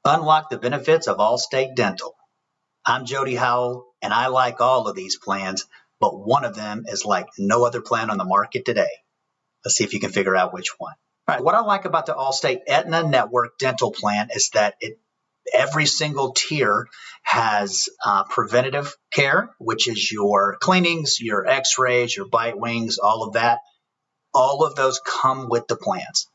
Unlock the benefits of Allstate Dental. I'm Jody Howell, and I like all of these plans, but one of them is like no other plan on the market today. Let's see if you can figure out which one. All right, what I like about the Allstate Aetna Network dental plan is that every single tier has preventative care, which is your cleanings, your x-rays, your bite wings, all of that. All of those come with the plans.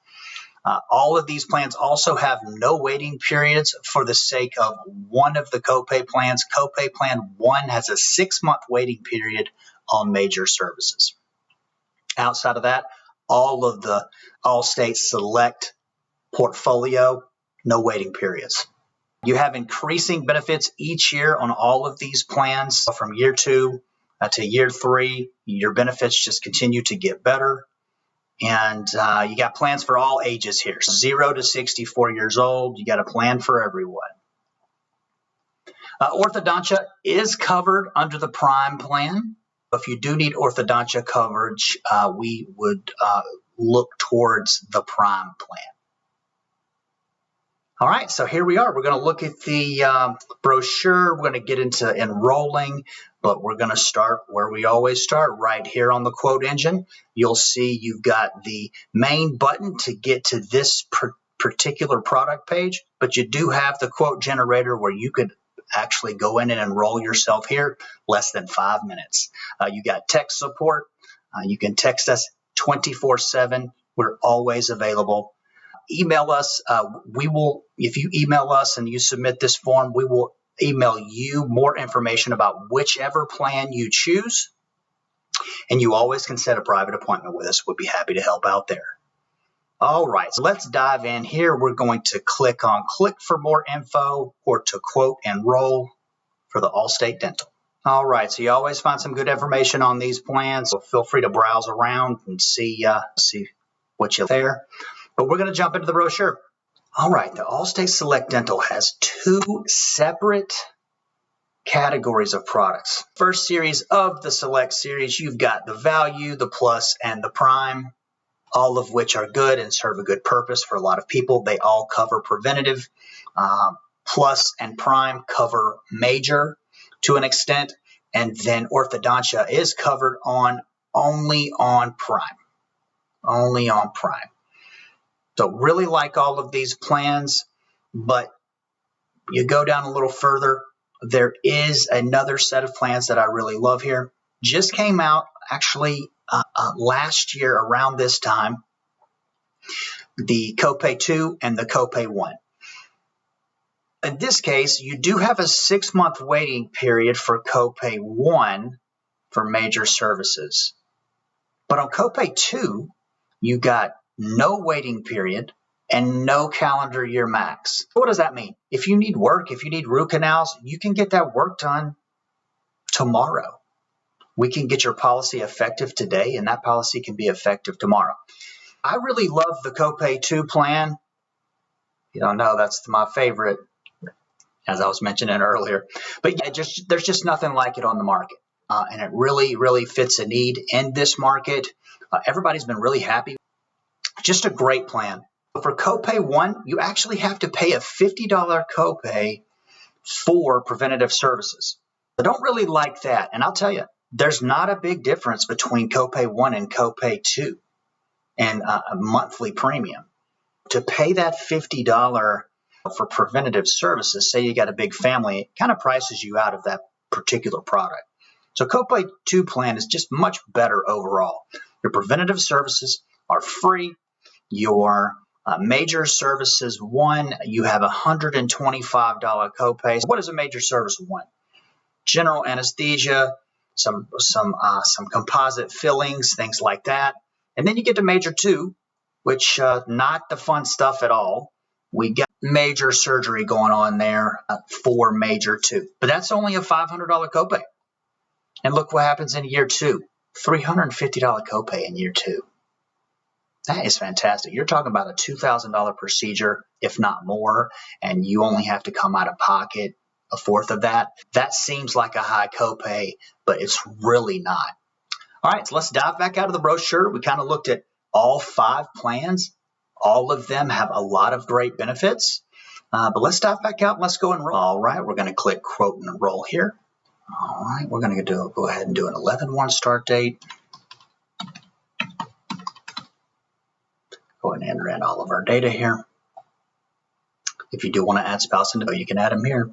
All of these plans also have no waiting periods for the sake of one of the copay plans. Copay plan 1 has a 6-month waiting period on major services. Outside of that, all of the Allstate Select portfolio, no waiting periods. You have increasing benefits each year on all of these plans. From year 2 to year 3, your benefits just continue to get better. And you got plans for all ages here, 0 to 64 years old. You got a plan for everyone. Orthodontia is covered under the Prime plan. If you do need orthodontia coverage, we would look towards the Prime plan. All right, so here we are. We're going to look at the brochure. We're going to get into enrolling, but we're going to start where we always start, right here on the quote engine. You'll see you've got the main button to get to this particular product page, but you do have the quote generator where you could actually go in and enroll yourself here, less than 5 minutes. You got text support. You can text us 24/7. We're always available. Email us. If you email us and you submit this form, we will email you more information about whichever plan you choose. And you always can set a private appointment with us. We'll be happy to help out there. All right, so let's dive in here. We're going to click for more info or to quote enroll for the Allstate Dental. All right, so you always find some good information on these plans. So feel free to browse around and see what you're there. But we're going to jump into the brochure. All right, the Allstate Select Dental has 2 separate categories of products. First series of the Select series, you've got the Value, the Plus, and the Prime, all of which are good and serve a good purpose for a lot of people. They all cover preventative. Plus and Prime cover major to an extent, and then orthodontia is covered only on Prime. Only on Prime. So really like all of these plans, but you go down a little further, there is another set of plans that I really love here. Just came out actually last year around this time, the Copay 2 and the Copay 1. In this case, you do have a 6-month waiting period for Copay 1 for major services. But on Copay 2, you got no waiting period and no calendar year max. What does that mean? If you need work, if you need root canals, you can get that work done tomorrow. We can get your policy effective today, and that policy can be effective tomorrow. I really love the Copay 2 plan. You don't know, that's my favorite, as I was mentioning earlier. But yeah, there's just nothing like it on the market. And it really, really fits a need in this market. Everybody's been really happy. Just a great plan. For Copay 1, you actually have to pay a $50 copay for preventative services. I don't really like that. And I'll tell you, there's not a big difference between Copay 1 and Copay 2 and a monthly premium. To pay that $50 for preventative services, say you got a big family, it kind of prices you out of that particular product. So Copay 2 plan is just much better overall. Your preventative services are free. Your major services 1, you have a $125 copay. What is a major service 1? General anesthesia, some composite fillings, things like that. And then you get to major 2, which not the fun stuff at all. We got major surgery going on there for major 2. But that's only a $500 copay. And look what happens in year 2. $350 copay in year 2. That is fantastic. You're talking about a $2,000 procedure, if not more, and you only have to come out of pocket a fourth of that. That seems like a high copay, but it's really not. All right, so let's dive back out of the brochure. We kind of looked at all 5 plans. All of them have a lot of great benefits. But let's stop back out and let's go enroll. All right, we're going to click quote and enroll here. All right, we're going to go ahead and do an 11/1 start date. Go ahead and enter in all of our data here. If you do want to add spouse and you can add them here.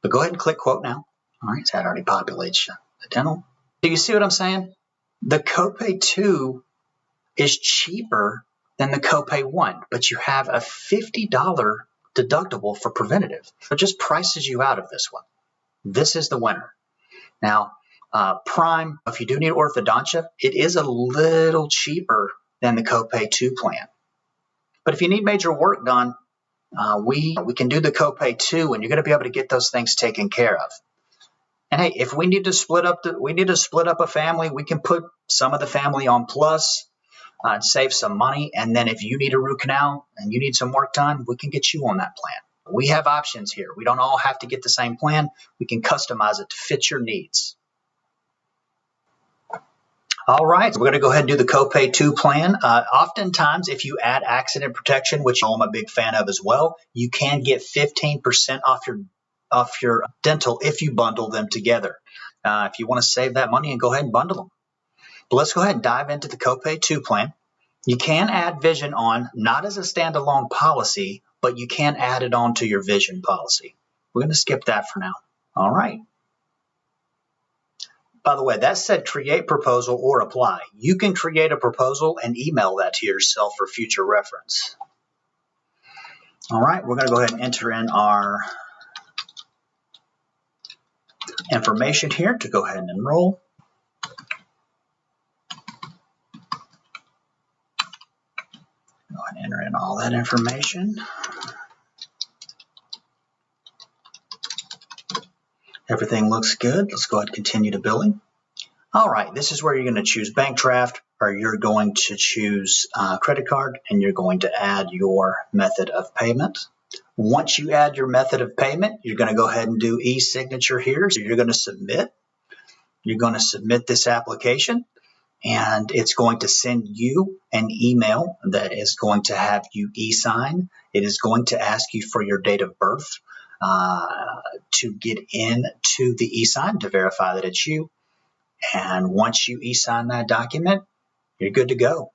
But go ahead and click quote now. All right, so that already populates the dental. Do you see what I'm saying? The copay 2 is cheaper than the copay 1, but you have a $50 deductible for preventative. So it just prices you out of this one. This is the winner. Now, Prime, if you do need orthodontia, it is a little cheaper than the copay 2 plan. But if you need major work done, we can do the copay 2, and you're going to be able to get those things taken care of. And hey, if we need to split up a family, we can put some of the family on plus and save some money. And then if you need a root canal and you need some work done, we can get you on that plan. We have options here. We don't all have to get the same plan. We can customize it to fit your needs. All right, so we're going to go ahead and do the copay 2 plan. Oftentimes, if you add accident protection, which I'm a big fan of as well, you can get 15% off your dental if you bundle them together. If you want to save that money, and go ahead and bundle them. But let's go ahead and dive into the copay 2 plan. You can add vision on, not as a standalone policy, but you can add it on to your vision policy. We're going to skip that for now. All right. By the way, that said create proposal or apply. You can create a proposal and email that to yourself for future reference. All right, we're going to go ahead and enter in our information here to go ahead and enroll. Go ahead and enter in all that information. Everything looks good. Let's go ahead and continue to billing. All right, this is where you're going to choose bank draft, or you're going to choose credit card, and you're going to add your method of payment. Once you add your method of payment, you're going to go ahead and do e-signature here. So you're going to submit. You're going to submit this application, and it's going to send you an email that is going to have you e-sign. It is going to ask you for your date of birth to get into the e-sign to verify that it's you. And once you e-sign that document, you're good to go.